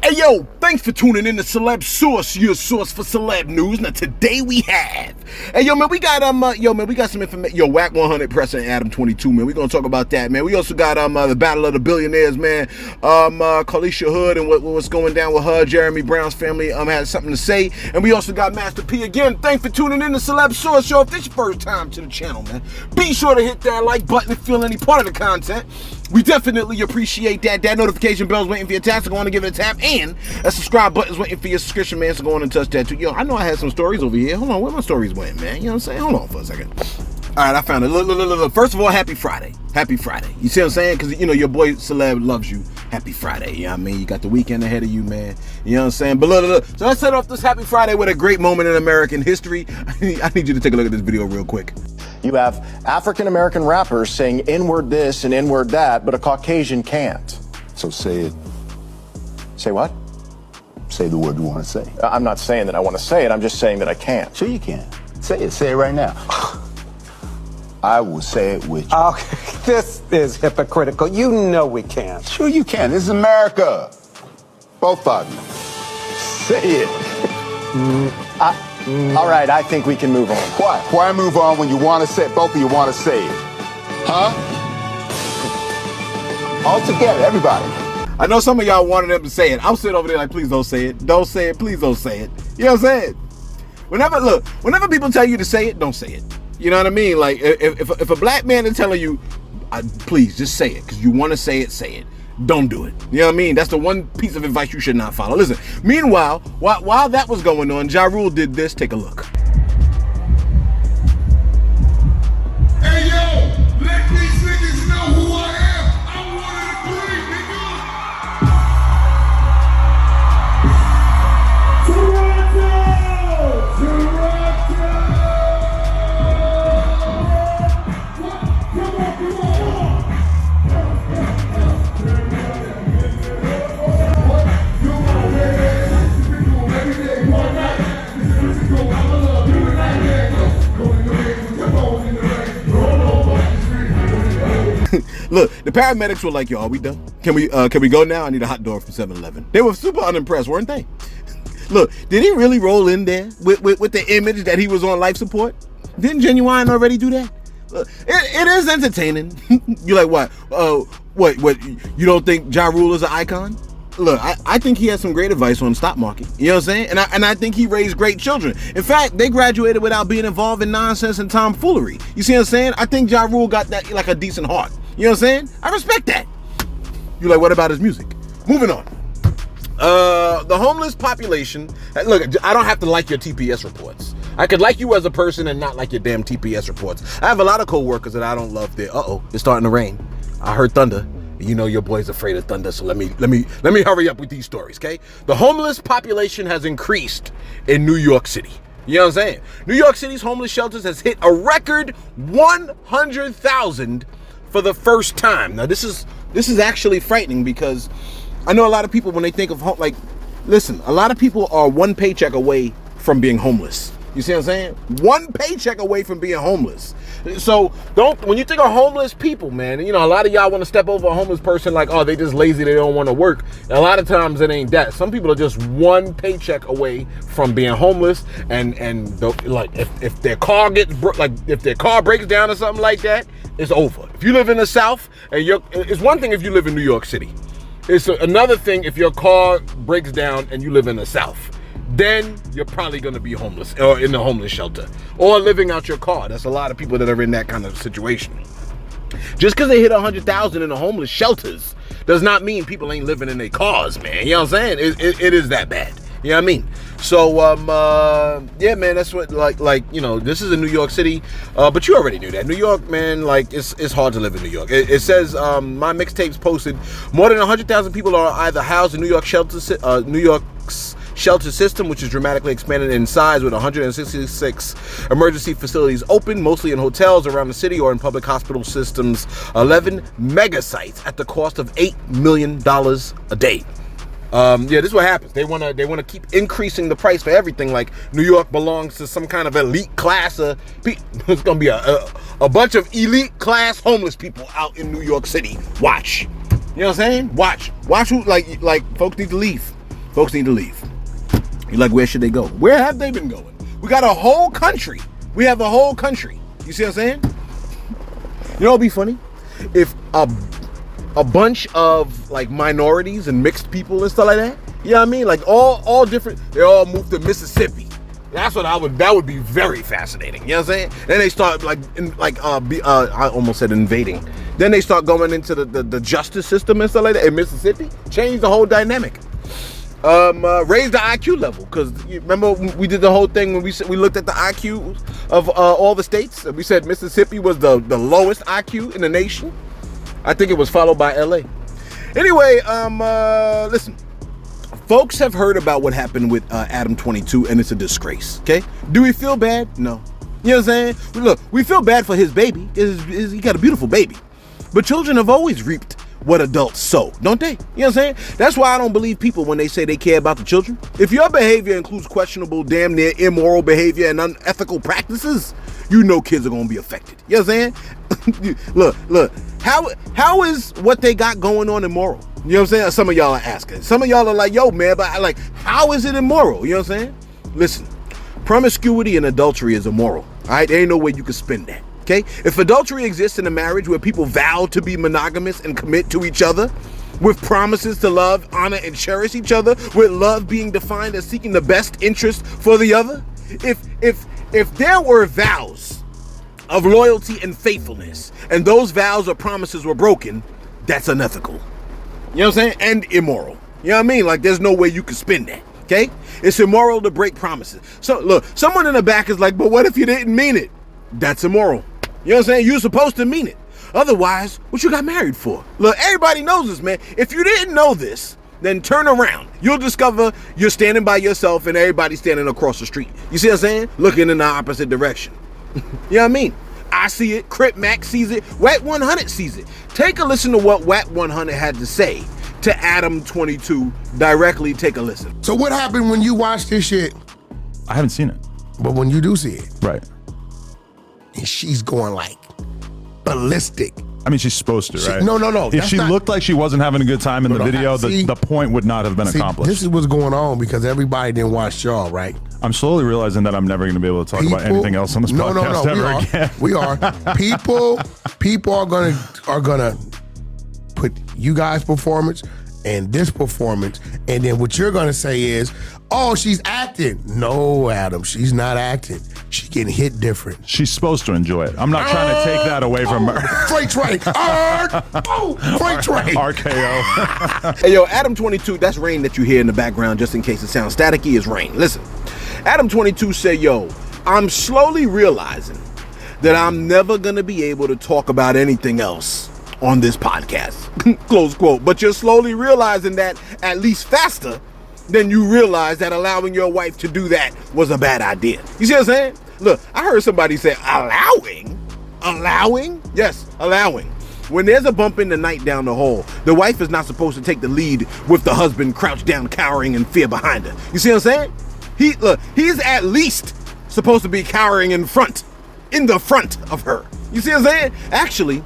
Hey yo, thanks for tuning in to Celeb Source, your source for celeb news. Now today we have, hey yo man, we got we got some information. Yo, Wack100 President Adam22, man. We gonna talk about that, man. We also got the Battle of the Billionaires, man. Kalisha Hood and what's going down with her. Jeremy Brown's family has something to say, and we also got Master P again. Thanks for tuning in to Celeb Source. Yo, if this is your first time to the channel, man, be sure to hit that like button if you feel any part of the content. We definitely appreciate that. That notification bell's waiting for your tap, so go on and give it a tap. And a subscribe button's waiting for your subscription, man, so go on and touch that too. Yo, I know I had some stories over here. Hold on, where my stories went, man? You know what I'm saying? Hold on for a second. All right, I found it. Look. First of all, happy Friday. Happy Friday. You see what I'm saying? Because, you know, your boy Celeb loves you. Happy Friday. You know what I mean? You got the weekend ahead of you, man. You know what I'm saying? But look. So let's set off this happy Friday with a great moment in American history. I need you to take a look at this video real quick. You have African-American rappers saying N-word this and N-word that, but a Caucasian can't. So say it. Say what? Say the word you want to say. I'm not saying that I want to say it. I'm just saying that I can't. Sure you can. Say it. Say it right now. I will say it with you. Okay, this is hypocritical. You know we can't. Sure you can. This is America. Both of you. Say it. All right, I think we can move on. Why? Why move on when you want to say it? Both of you want to say it. Huh? All together, everybody. I know some of y'all wanted them to say it. I'm sitting over there like, please don't say it. Don't say it. Please don't say it. You know what I'm saying? Whenever people tell you to say it, don't say it. You know what I mean? Like, if a black man is telling you, please just say it, because you want to say it, say it. Don't do it. You know what I mean? That's the one piece of advice you should not follow. Listen, meanwhile, while that was going on, Ja Rule did this. Take a look. Hey yo, let these niggas know who I am. I'm one of the three, Look, the paramedics were like, yo, are we done? Can we go now? I need a hot dog from 7-Eleven. They were super unimpressed, weren't they? Look, did he really roll in there with the image that he was on life support? Didn't Genuine already do that? Look, it is entertaining. You're like, what? What? You don't think Ja Rule is an icon? Look, I think he has some great advice on the stock market. You know what I'm saying? And I think he raised great children. In fact, they graduated without being involved in nonsense and tomfoolery. You see what I'm saying? I think Ja Rule got that like a decent heart. You know what I'm saying? I respect that. You're like, what about his music? Moving on. The homeless population. Look, I don't have to like your TPS reports. I could like you as a person and not like your damn TPS reports. I have a lot of co-workers that I don't love. It's starting to rain. I heard thunder. You know your boy's afraid of thunder, so let me hurry up with these stories, okay? The homeless population has increased in New York City. You know what I'm saying? New York City's homeless shelters has hit a record 100,000 for the first time. Now this is actually frightening, because I know a lot of people, when they think of listen, a lot of people are one paycheck away from being homeless. You see what I'm saying? One paycheck away from being homeless. So when you think of homeless people, man, you know, a lot of y'all want to step over a homeless person like, oh, they just lazy, they don't want to work. And a lot of times it ain't that. Some people are just one paycheck away from being homeless, and if their car if their car breaks down or something like that, it's over. If you live in the South, and it's one thing if you live in New York City. It's another thing if your car breaks down and you live in the South. Then you're probably going to be homeless or in the homeless shelter or living out your car. That's a lot of people that are in that kind of situation. Just because they hit 100,000 in the homeless shelters does not mean people ain't living in their cars, man. You know what I'm saying? It is that bad. You know what I mean? So, yeah, man, that's what, you know, this is in New York City, but you already knew that. New York, man, like, it's hard to live in New York. It says, my mixtapes posted, more than 100,000 people are either housed in New York's shelter system, which is dramatically expanded in size, with 166 emergency facilities open, mostly in hotels around the city or in public hospital systems, 11 mega sites at the cost of $8 million a day. Yeah, this is what happens. They wanna keep increasing the price for everything. Like New York belongs to some kind of elite class of people. It's gonna be a bunch of elite class homeless people out in New York City. Watch. You know what I'm saying? Watch who like folks need to leave. Folks need to leave. You're like, where should they go? Where have they been going? We got a whole country. We have a whole country. You see what I'm saying? You know what'd be funny? If a bunch of like minorities and mixed people and stuff like that, you know what I mean? Like all different, they all moved to Mississippi. That's what that would be very fascinating. You know what I'm saying? Then they start I almost said invading. Then they start going into the justice system and stuff like that in Mississippi. Change the whole dynamic. Raise the IQ level, because remember we did the whole thing when we looked at the IQ of all the states, and we said Mississippi was the lowest IQ in the nation. I think it was followed by LA. Anyway, listen, folks have heard about what happened with Adam22, and it's a disgrace. Okay, do we feel bad? No. You know what I'm saying? Look, we feel bad for his baby. He got a beautiful baby, but children have always reaped what adults sow, don't they? You know what I'm saying? That's why I don't believe people when they say they care about the children. If your behavior includes questionable, damn near immoral behavior and unethical practices, you know kids are gonna be affected. You know what I'm saying? Look, how is what they got going on immoral? You know what I'm saying? Some of y'all are asking. Some of y'all are like, yo, man, but like, how is it immoral? You know what I'm saying? Listen, promiscuity and adultery is immoral. All right, there ain't no way you can spin that. Okay, if adultery exists in a marriage where people vow to be monogamous and commit to each other, with promises to love, honor, and cherish each other, with love being defined as seeking the best interest for the other, if there were vows of loyalty and faithfulness, and those vows or promises were broken, that's unethical. You know what I'm saying? And immoral. You know what I mean? Like, there's no way you can spin that. Okay, it's immoral to break promises. So look, someone in the back is like, but what if you didn't mean it? That's immoral. You know what I'm saying? You're supposed to mean it. Otherwise, what you got married for? Look, everybody knows this, man. If you didn't know this, then turn around. You'll discover you're standing by yourself and everybody's standing across the street. You see what I'm saying? Looking in the opposite direction. You know what I mean? I see it. Crip Mac sees it. Wack100 sees it. Take a listen to what Wack100 had to say to Adam22. Directly take a listen. So what happened when you watched this shit? I haven't seen it. But when you do see it. Right. And she's going like ballistic. I mean, she's supposed to, right? No. If she looked like she wasn't having a good time in the video, the point would not have been accomplished. This is what's going on because everybody didn't watch y'all, right? I'm slowly realizing that I'm never going to be able to talk about anything else on this podcast ever again. We are. People are gonna put you guys' performance and this performance, and then what you're gonna say is, oh, she's acting. No, Adam, she's not acting. She getting hit different. She's supposed to enjoy it. I'm not trying to take that away from her. Freight train. Freight train. RKO. Hey, yo, Adam22, that's rain that you hear in the background just in case it sounds staticky, is rain. Listen, Adam22 said, yo, I'm slowly realizing that I'm never going to be able to talk about anything else on this podcast. Close quote. But you're slowly realizing that at least faster than you realize that allowing your wife to do that was a bad idea. You see what I'm saying? Look, I heard somebody say allowing? Allowing? Yes, allowing. When there's a bump in the night down the hall, the wife is not supposed to take the lead with the husband crouched down, cowering in fear behind her. You see what I'm saying? He's at least supposed to be cowering in the front of her. You see what I'm saying? Actually,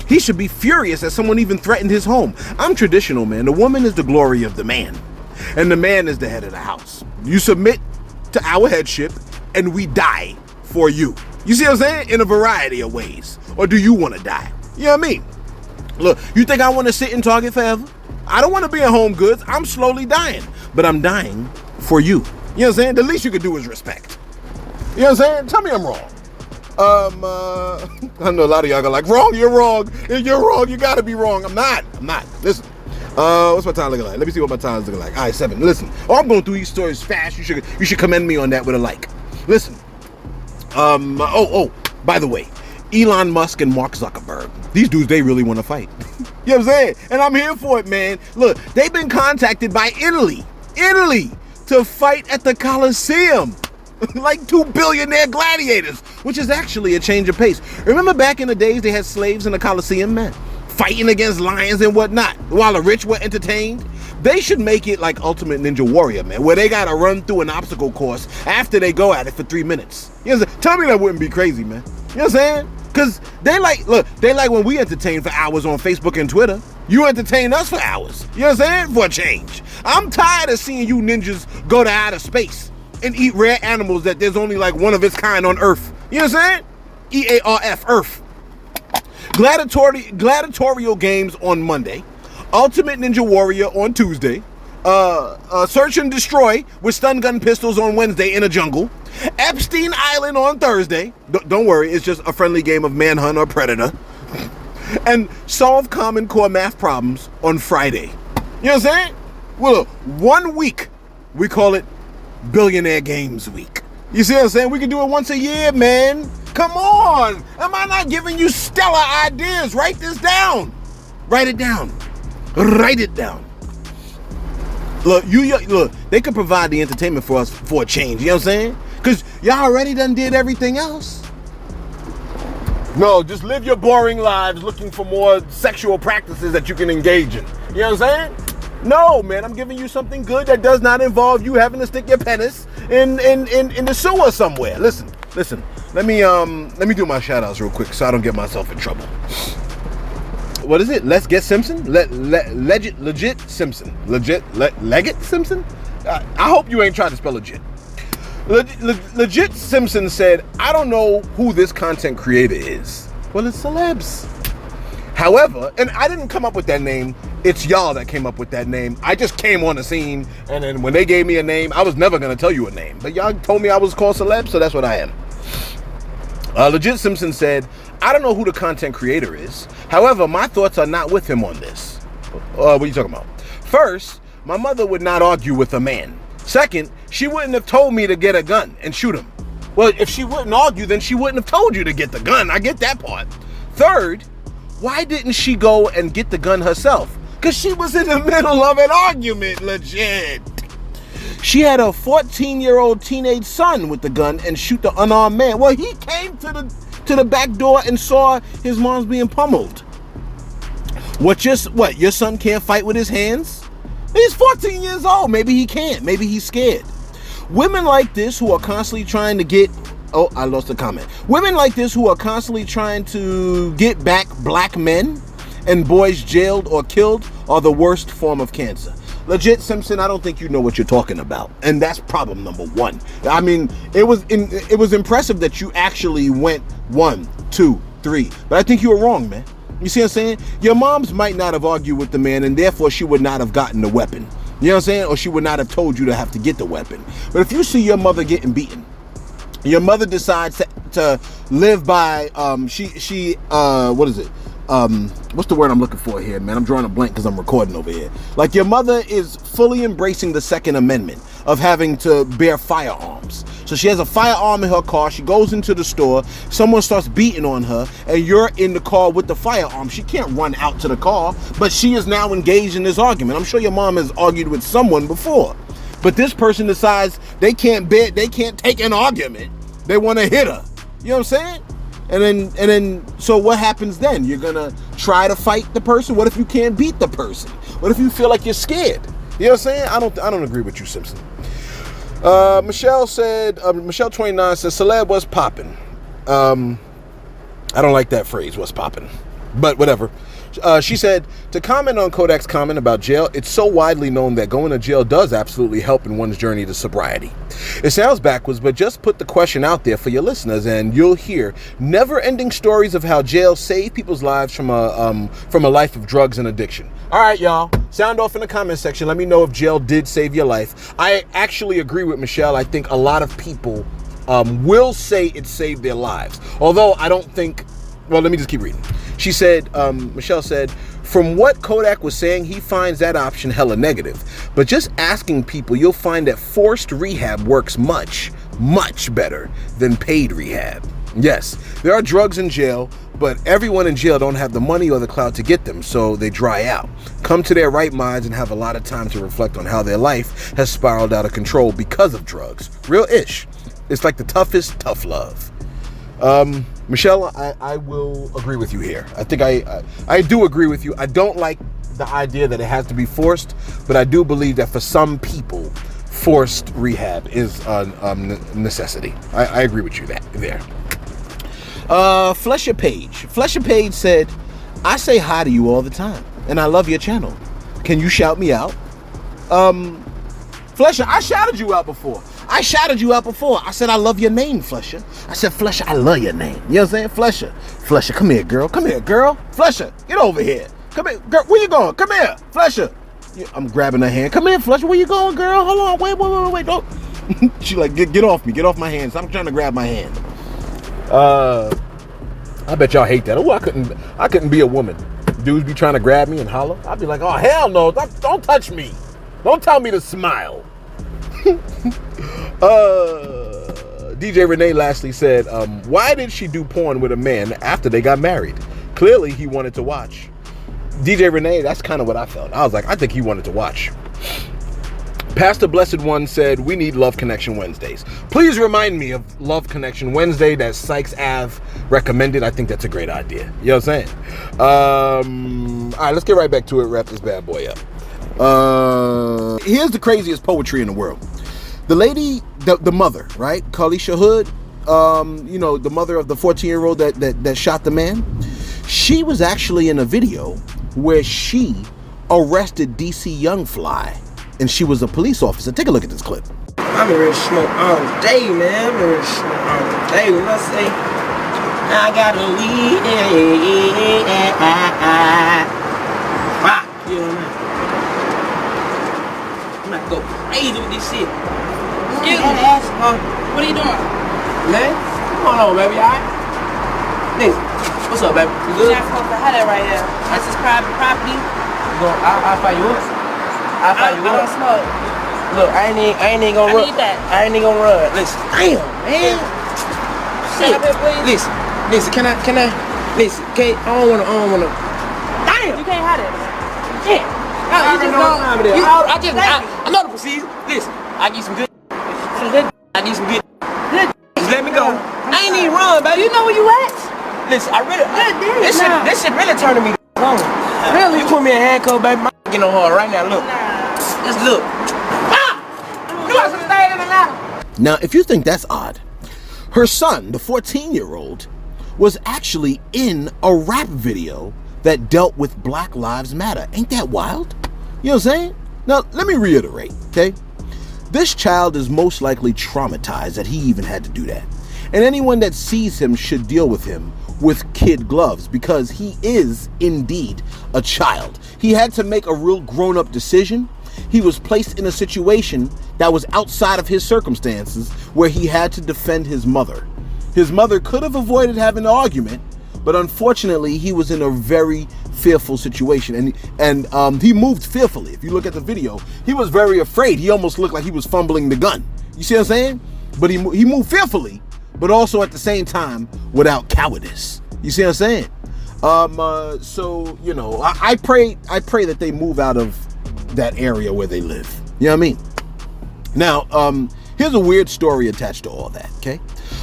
he should be furious that someone even threatened his home. I'm traditional, man. The woman is the glory of the man, and the man is the head of the house. You submit to our headship, and we die for you. You see what I'm saying? In a variety of ways. Or do you want to die? You know what I mean? Look, you think I want to sit in Target forever? I don't want to be in Home Goods. I'm slowly dying, but I'm dying for you. You know what I'm saying? The least you could do is respect. You know what I'm saying? Tell me I'm wrong. I know a lot of y'all are like, wrong, you're wrong. If you're wrong, you gotta be wrong. I'm not. Listen, what's my time looking like? Let me see what my time is looking like. All right, 7. Listen, I'm going through these stories fast. You should commend me on that with a like. Listen, by the way, Elon Musk and Mark Zuckerberg, these dudes, they really want to fight. You know what I'm saying? And I'm here for it, man. Look, they've been contacted by Italy to fight at the Colosseum. Like 2 billionaire gladiators, which is actually a change of pace. Remember back in the days they had slaves in the Colosseum, man? Fighting against lions and whatnot, while the rich were entertained? They should make it like Ultimate Ninja Warrior, man, where they gotta run through an obstacle course after they go at it for 3 minutes. You know what I'm saying? Tell me that wouldn't be crazy, man. You know what I'm saying? Because they like when we entertain for hours on Facebook and Twitter. You entertain us for hours. You know what I'm saying? For a change. I'm tired of seeing you ninjas go to outer space and eat rare animals that there's only like one of its kind on Earth. You know what I'm saying? EARF, Earth. Gladiatorial games on Monday. Ultimate Ninja Warrior on Tuesday. Search and Destroy with stun gun pistols on Wednesday in a jungle. Epstein Island on Thursday. Don't worry, it's just a friendly game of Manhunt or Predator. And solve Common Core math problems on Friday. You know what I'm saying? Well, 1 week, we call it Billionaire Games Week. You see what I'm saying? We can do it once a year, man. Come on. Am I not giving you stellar ideas? Write this down. Write it down. Write it down. Look, they could provide the entertainment for us for a change. You know what I'm saying? Because y'all already done did everything else. No, just live your boring lives looking for more sexual practices that you can engage in. You know what I'm saying? No, man, I'm giving you something good that does not involve you having to stick your penis in the sewer somewhere. Listen. Let me do my shout outs real quick so I don't get myself in trouble. What is it? Let's Get Simpson? Legit Simpson. Leggett Simpson? I hope you ain't trying to spell legit. Legit Simpson said, I don't know who this content creator is. Well, it's Celebs. However, and I didn't come up with that name. It's y'all that came up with that name. I just came on the scene, and then when they gave me a name, I was never going to tell you a name. But y'all told me I was called Celeb, so that's what I am. Legit Simpson said, I don't know who the content creator is. However, my thoughts are not with him on this. What are you talking about? First, my mother would not argue with a man. Second, she wouldn't have told me to get a gun and shoot him. Well, if she wouldn't argue, then she wouldn't have told you to get the gun. I get that part. Third, why didn't she go and get the gun herself? Because she was in the middle of an argument, legit. She had a 14-year-old teenage son with the gun and shoot the unarmed man. Well, he came to the back door and saw his mom's being pummeled. Your son can't fight with his hands? He's 14 years old. Maybe he can't. Maybe he's scared. Women like this who are constantly trying to get... Oh, I lost the comment. Women like this who are constantly trying to get back black men and boys jailed or killed are the worst form of cancer. Legit Simpson, I don't think you know what you're talking about, and that's problem number one. I mean, it was impressive that you actually went 1, 2, 3, but I think you were wrong, man. You see what I'm saying? Your moms might not have argued with the man, and therefore she would not have gotten the weapon. You know what I'm saying? Or she would not have told you to have to get the weapon. But if you see your mother getting beaten, your mother decides to live by what is it? What's the word I'm looking for here, man? I'm drawing a blank because I'm recording over here. Like, your mother is fully embracing the Second Amendment of having to bear firearms. So she has a firearm in her car. She goes into the store. Someone starts beating on her, and you're in the car with the firearm. She can't run out to the car, but she is now engaged in this argument. I'm sure your mom has argued with someone before, but this person decides they can't take an argument. They want to hit her. You know what I'm saying? And then, so what happens then? You're gonna try to fight the person? What if you can't beat the person? What if you feel like you're scared? You know what I'm saying? I don't agree with you, Simpson. Michelle 29 says, Celeb was popping. I don't like that phrase, what's popping, but whatever. She said, to comment on Kodak's comment about jail, it's so widely known that going to jail does absolutely help in one's journey to sobriety. It sounds backwards, but just put the question out there for your listeners and you'll hear never-ending stories of how jail saved people's lives from a life of drugs and addiction. All right, y'all, sound off in the comment section. Let me know if jail did save your life. I actually agree with Michelle. I think a lot of people will say it saved their lives. Although I don't think... Well, let me just keep reading. She said, Michelle said, from what Kodak was saying, he finds that option hella negative. But just asking people, you'll find that forced rehab works much, much better than paid rehab. Yes, there are drugs in jail, but everyone in jail don't have the money or the clout to get them, so they dry out, come to their right minds, and have a lot of time to reflect on how their life has spiraled out of control because of drugs. Real ish. It's like the toughest tough love. Michelle, I will agree with you here. I think I do agree with you. I don't like the idea that it has to be forced, but I do believe that for some people, forced rehab is a necessity. I agree with you there. Flesher Page said, I say hi to you all the time, and I love your channel. Can you shout me out? Flesher, I shouted you out before. I said, I love your name, Flesher. I said, Flesher, I love your name. You know what I'm saying? Flesher, come here, girl. Flesher, get over here. Come here, girl. Where you going? Come here, Flesher. I'm grabbing her hand. Come here, Flesher. Where you going, girl? Hold on. Wait. Don't. She like, get off me. Get off my hand. Stop trying to grab my hand. I bet y'all hate that. Oh, I couldn't be a woman. Dudes be trying to grab me and holler. I'd be like, oh, hell no. Don't touch me. Don't tell me to smile. DJ Renee lastly said, why did she do porn with a man after they got married? Clearly he wanted to watch. DJ Renee, that's kind of what I felt. I was like, I think he wanted to watch. Pastor Blessed One said, we need Love Connection Wednesdays. Please remind me of Love Connection Wednesday that Sykes Ave recommended. I think that's a great idea. You know what I'm saying? All right, let's get right back to it. Wrap this bad boy up. Here's the craziest poetry in the world. The lady, the mother, right? Carlisha Hood, the mother of the 14-year-old that shot the man. She was actually in a video where she arrested DC Youngfly, and she was a police officer. Take a look at this clip. I've been ready to smoke all day, man. What I say? I got a weed. Rock, you know what I mean? I'm not go crazy with this shit. Excuse me. What are you doing? Man, hold on, baby, alright? Listen, what's up, baby? You good? You're not supposed to have that right here. That's just private property. I'll fight you up. I don't smoke. Look, I ain't even gonna run. I need that. I ain't even gonna run. Listen, damn, man. Shit. Listen, can I? Listen, okay, I don't wanna. Damn. You can't have that. Yeah. I know the procedure. Listen, I need some good. I need some good. Just let me go. I ain't even run, baby. You know where you at? Listen, this shit really turning me on. Really? You put me in handcuffs, baby. My getting on hard right now. Look. Just look. You got some stay in the ladder. Now, if you think that's odd, her son, the 14-year-old, was actually in a rap video that dealt with Black Lives Matter. Ain't that wild? You know what I'm saying? Now, let me reiterate, okay? This child is most likely traumatized that he even had to do that. And anyone that sees him should deal with him with kid gloves, because he is indeed a child. He had to make a real grown-up decision. He was placed in a situation that was outside of his circumstances where he had to defend his mother. His mother could have avoided having an argument, but unfortunately he was in a very fearful situation, and he moved fearfully. If you look at the video, he was very afraid. He almost looked like he was fumbling the gun. You see what I'm saying? But he moved fearfully, but also at the same time without cowardice. You see what I'm saying? So I pray that they move out of that area where they live. You know what I mean? Now, here's a weird story attached to all that, okay?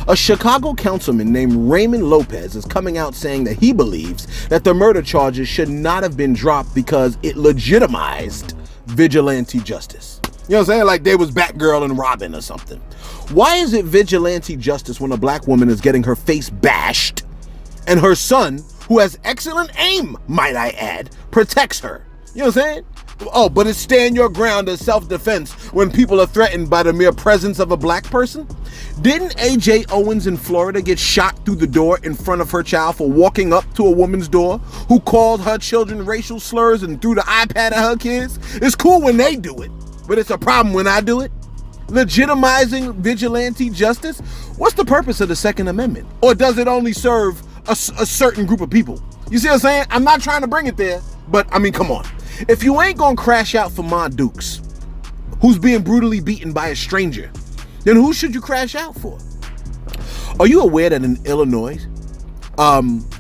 A Chicago councilman named Raymond Lopez is coming out saying that he believes that the murder charges should not have been dropped because it legitimized vigilante justice. You know what I'm saying? Like they was Batgirl and Robin or something. Why is it vigilante justice when a black woman is getting her face bashed and her son, who has excellent aim, might I add, protects her? You know what I'm saying? Oh, but it's stand your ground as self-defense when people are threatened by the mere presence of a black person? Didn't A.J. Owens in Florida get shot through the door in front of her child for walking up to a woman's door who called her children racial slurs and threw the iPad at her kids? It's cool when they do it, but it's a problem when I do it. Legitimizing vigilante justice? What's the purpose of the Second Amendment? Or does it only serve a certain group of people? You see what I'm saying? I'm not trying to bring it there, but I mean, come on. If you ain't gonna crash out for Ma Dukes, who's being brutally beaten by a stranger, then who should you crash out for? Are you aware that in Illinois,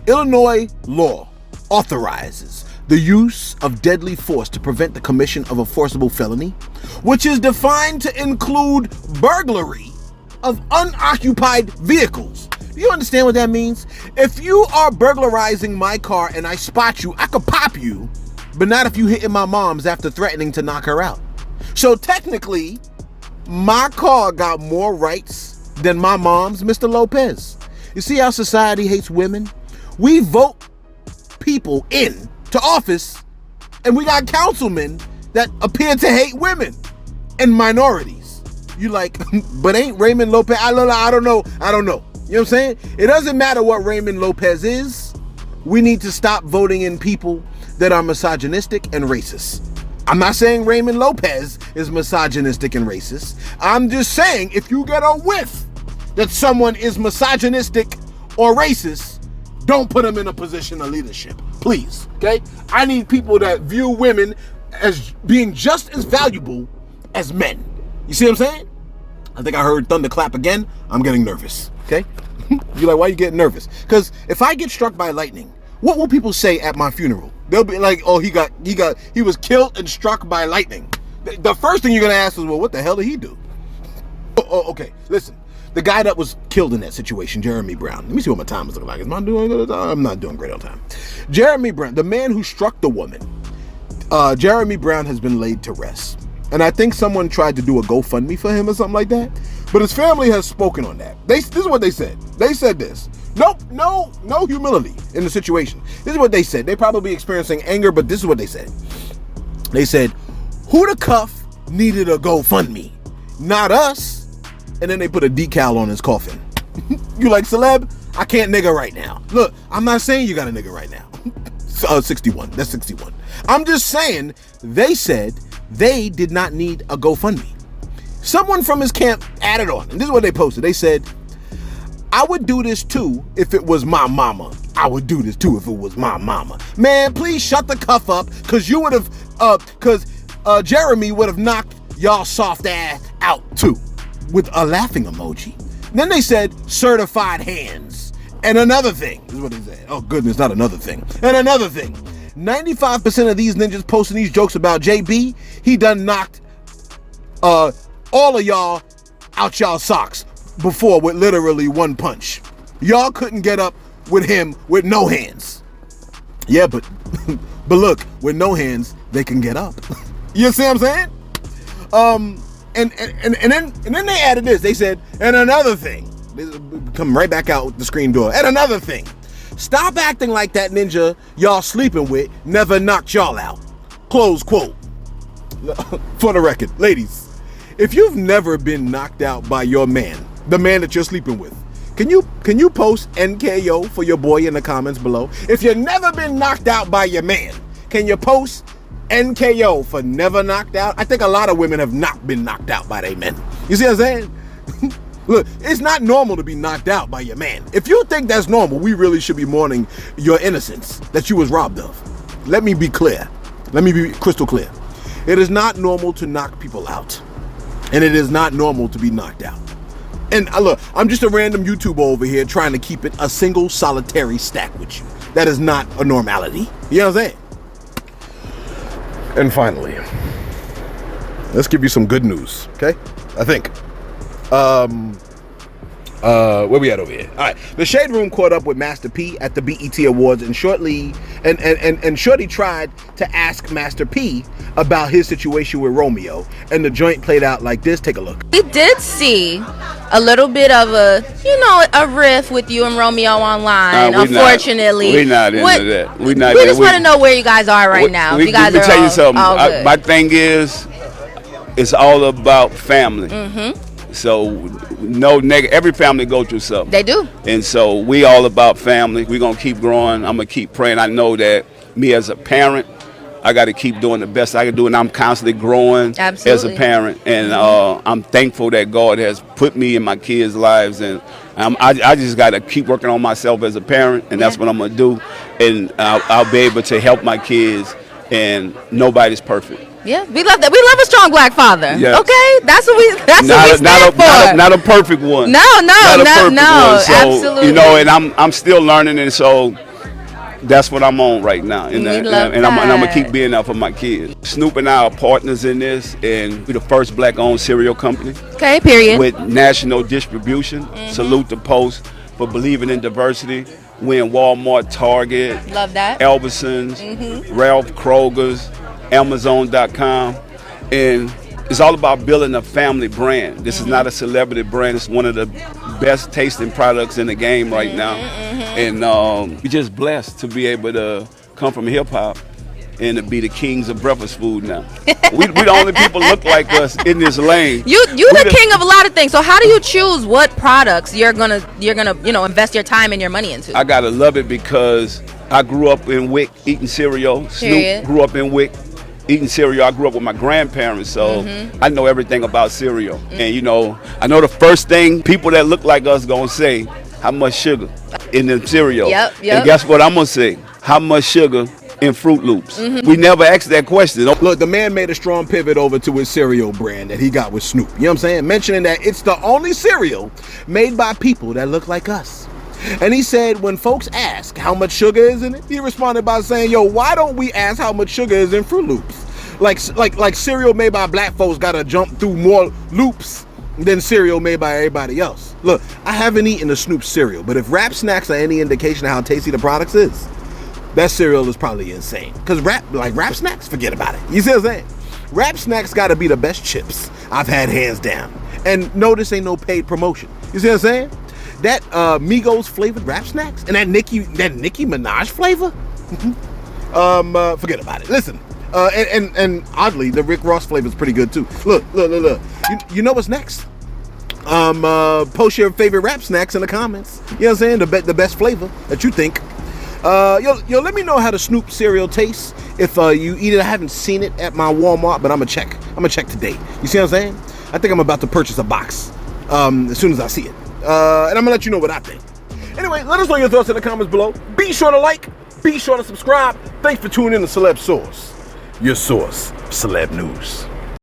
Illinois law authorizes the use of deadly force to prevent the commission of a forcible felony, which is defined to include burglary of unoccupied vehicles? Do you understand what that means? If you are burglarizing my car and I spot you, I could pop you, but not if you hitting my mom's after threatening to knock her out. So technically, my car got more rights than my mom's, Mr. Lopez. You see how society hates women? We vote people in to office, and we got councilmen that appear to hate women and minorities. You like, but ain't Raymond Lopez? I don't know. You know what I'm saying? It doesn't matter what Raymond Lopez is. We need to stop voting in people that are misogynistic and racist. I'm not saying Raymond Lopez is misogynistic and racist. I'm just saying if you get a whiff that someone is misogynistic or racist, don't put them in a position of leadership, please, okay? I need people that view women as being just as valuable as men. You see what I'm saying? I think I heard thunder clap again. I'm getting nervous, okay? You're like, why are you getting nervous? Because if I get struck by lightning, what will people say at my funeral? They'll be like, oh, he was killed and struck by lightning. The first thing you're gonna ask is, well, what the hell did he do? Oh, okay, listen. The guy that was killed in that situation, Jeremy Brown. Let me see what my time is looking like. Am I doing good? I'm not doing great on time. Jeremy Brown, the man who struck the woman, Jeremy Brown has been laid to rest. And I think someone tried to do a GoFundMe for him or something like that. But his family has spoken on that. This is what they said. They said this. Nope, no humility in the situation. This is what they said. They probably experiencing anger, but this is what they said. They said, who the cuff needed a GoFundMe? Not us. And then they put a decal on his coffin. You like, celeb? I can't nigga right now. Look, I'm not saying you got a nigga right now. 61. That's 61. I'm just saying they said they did not need a GoFundMe. Someone from his camp added on, and this is what they posted. They said, I would do this too if it was my mama. I would do this too if it was my mama. Man, please shut the cuff up, because you would have, Jeremy would have knocked y'all soft ass out too, with a laughing emoji. Then they said certified hands. And another thing, this is what they said. Oh goodness, not another thing. And another thing, 95% of these ninjas posting these jokes about JB, he done knocked all of y'all out y'all socks before with literally one punch. Y'all couldn't get up with him with no hands. Yeah, but look, with no hands, they can get up. You see what I'm saying? And then they added this. They said, and another thing. They come right back out the screen door. And another thing. Stop acting like that ninja y'all sleeping with never knocked y'all out. Close quote. For the record, ladies, if you've never been knocked out by your man, the man that you're sleeping with, can you post NKO for your boy in the comments below? If you've never been knocked out by your man, can you post NKO for never knocked out? I think a lot of women have not been knocked out by their men. You see what I'm saying? Look, it's not normal to be knocked out by your man. If you think that's normal, we really should be mourning your innocence that you was robbed of. Let me be clear. Let me be crystal clear. It is not normal to knock people out. And it is not normal to be knocked out. And look, I'm just a random YouTuber over here trying to keep it a single solitary stack with you. That is not a normality. You know what I'm saying? And finally, let's give you some good news, okay? I think. Where we at over here? All right. The Shade Room caught up with Master P at the BET Awards, and Shorty tried to ask Master P about his situation with Romeo, and the joint played out like this. Take a look. We did see a little bit of a riff with you and Romeo online. Unfortunately, we're not into that. We just want to know where you guys are right now. You guys tell you something. My thing is, it's all about family. Mm-hmm. So no negative. Every family goes through something. They do. And so we all about family. We're gonna keep growing. I'm gonna keep praying. I know that me as a parent, I got to keep doing the best I can do, and I'm constantly growing as a parent. And I'm thankful that God has put me in my kids' lives, and I just got to keep working on myself as a parent, and that's what I'm gonna do. And I'll be able to help my kids. And nobody's perfect. Yeah, we love that. We love a strong black father. Yes. Okay, that's what we stand for. Not a perfect one. No, So, absolutely. You know, and I'm still learning, and so that's what I'm on right now. And I'm gonna keep being there for my kids. Snoop and I are partners in this, and we're the first black-owned cereal company. Okay, period. With national distribution. Mm-hmm. Salute the Post for believing in diversity. We in Walmart, Target, love that, Albertsons, Ralph Kroger's, Amazon.com, and It's all about building a family brand. This is not a celebrity brand. It's one of the best tasting products in the game right now. And we're just blessed to be able to come from hip hop and to be the kings of breakfast food now. we the only people look like us in this lane. You the king of a lot of things. So how do you choose what products you're gonna invest your time and your money into? I gotta love it because I grew up in Wick eating cereal. Snoop grew up in Wick eating cereal. I grew up with my grandparents, so I know everything about cereal. And I know the first thing people that look like us gonna say, how much sugar in them cereal. Yep. And guess what I'm gonna say? How much sugar in Fruit Loops? We never asked that question. Look, the man made a strong pivot over to his cereal brand that he got with Snoop. You know what I'm saying? Mentioning that it's the only cereal made by people that look like us. And he said when folks ask how much sugar is in it, he responded by saying, yo, why don't we ask how much sugar is in Fruit Loops? Like cereal made by black folks gotta jump through more loops than cereal made by everybody else. Look, I haven't eaten a Snoop cereal, but if Rap Snacks are any indication of how tasty the products is, that cereal is probably insane. Because Rap Snacks, forget about it. You see what I'm saying? Rap Snacks gotta be the best chips I've had hands down. And no, this ain't no paid promotion. You see what I'm saying? That Migos flavored Rap Snacks and that Nicki Minaj flavor, forget about it. Listen, and oddly, the Rick Ross flavor is pretty good too. Look. You know what's next? Post your favorite Rap Snacks in the comments. You know what I'm saying? The best flavor that you think. Yo, let me know how the Snoop cereal tastes. If you eat it, I haven't seen it at my Walmart, but I'm gonna check today. You see what I'm saying? I think I'm about to purchase a box as soon as I see it. And I'm gonna let you know what I think. Anyway, let us know your thoughts in the comments below. Be sure to like, be sure to subscribe. Thanks for tuning in to Celeb Source, your source of celeb news.